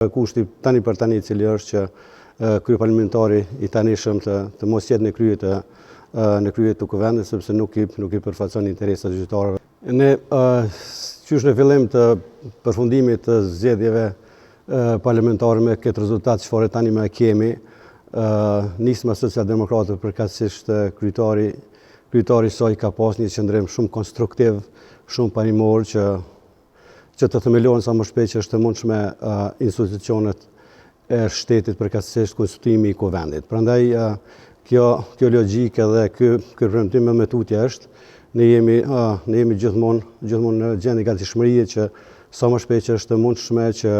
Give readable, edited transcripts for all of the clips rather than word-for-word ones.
Kushti tani për tani cili është që kryeparlamentari i tanishëm të mos jetë në krye të kuvendit, sepse nuk i përfaqëson interesat e qytetarëve. Ne qysh në fillim të përfundimit të zgjedhjeve parlamentare me këtë rezultat çfarë tani më kemi, nisma socialdemokratë përkatësisht kryetari i saj ka pas një qëndrim shumë konstruktiv, shumë parimor që të themelohen sa më shpejt që është e mundshme institucionet e shtetit përkatësisht konstituimi i kuvendit. Prandaj kjo logjikë dhe ky premtim me tutje është ne jemi gjithmonë në gjendje gatishmërie që sa më shpejt që është e mundshme që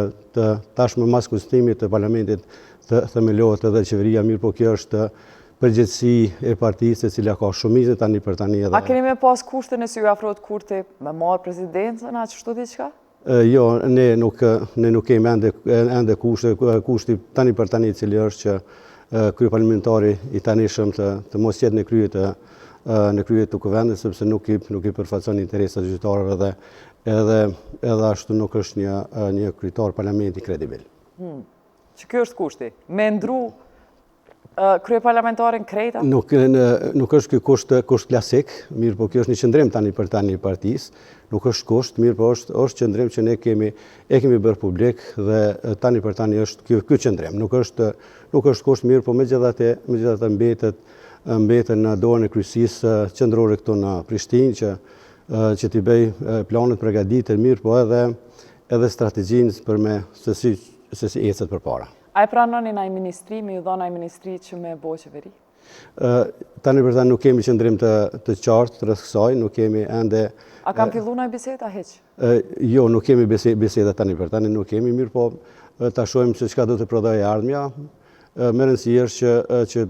tashmë mas konstituimit të parlamentit të themelohet edhe qeveria, mirë po kjo është përgjegjësi e partisë e cila ka shumicën tani për tani edhe. A keni me pas kushtin e si ju afrohet Kurti me marrë presidencën, a çështu diçka? Jo, ne nuk kemi ende kushti tani për tani cili është që kryeparlamentari i tanishëm të mos jetë në krye të kuvendit, sepse nuk i përfaqëson interesat e qytetarëve dhe edhe ashtu nuk është një kryetar parlamenti kredibil. Që ky është kushti, me ndru kryeparlamentarin krejta? Nuk është ky kusht klasik, mirë po kjo është një qëndrim tani për tani i partisë, nuk është kusht, mirë po është qëndrim që ne kemi bërë publik dhe tani për tani është ky qëndrim. Nuk është kusht, mirë po megjithatë mbeten në dorën e kryesisë qendrore këtu në Prishtinë që t'i bëj planet përgatitur, mirë po edhe strategjinë për me se si ecet përpara. A e pranoni ndaj ministri, me ju dhënë ai ministri që me bo qeveri? Tani për tani nuk kemi qëndrim të qartë rreth kësaj, nuk kemi ende. A kam filluar ndaj biseda hiç? Jo, nuk kemi biseda tani për tani, nuk kemi, mirë po ta shohim se çka do të prodhojë ardhmja. Më rëndësi është që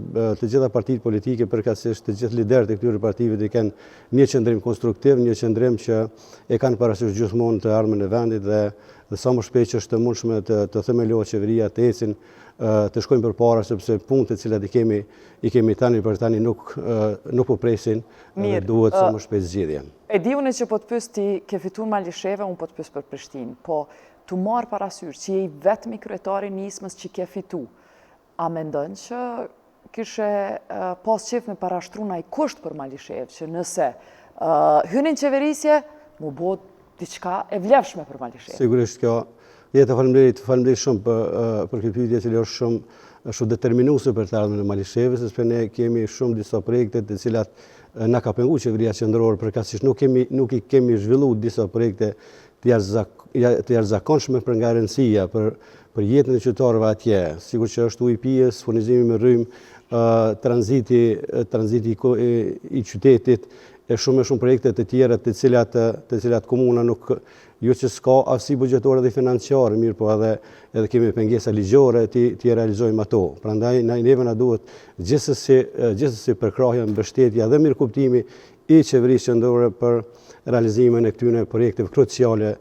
të gjitha partitë politike, përkatësisht të gjithë liderët e këtyre partive të kenë një qëndrim konstruktiv, një qëndrim që e kanë parasysh gjithmonë të ardhmen e vendit dhe sa më shpejt që është e mundshme të themelohet qeveria, të ecin, të shkojnë përpara, sepse punët e cilat i kemi tani për tani nuk po presin dhe duhet sa më shpejt zgjidhje. E di unë që po të pyes ti ke fituar Malisheve, unë po të pyes për Prishtinë, po tu marr parasysh që je i vetmi kryetari i nismës që ke fitu. A mendon që kishe pas qef me parashtru ndaj kusht për Malishevë, që nëse hynin qeverisje, mu bo diçka e vlefshme për Malishevë? Sigurisht kjo, jetë faleminderit shumë për këtë pyetje që është shumë determinuese për të ardhmen e Malishevës, sepse ne kemi shumë disa projekte të cilat na ka penguar qeveria qendrore, përkatësisht nuk i kemi zhvilluar disa projekte të jashtëzakonshme për nga rëndësia për jetën e qytetarëve atje, sikur që është ujëpijës, furnizimi me rrymë, tranziti i qytetit, e shumë projekte të tjera të cilat komuna nuk jo që s'ka aftësi buxhetore dhe financiare, mirë po edhe kemi pengesa ligjore të realizojmë ato. Prandaj neve na duhet gjithsesi përkrahja, mbështetja dhe mirëkuptimi i qeverisë qendrore për realizimin e këtyre projekteve kruciale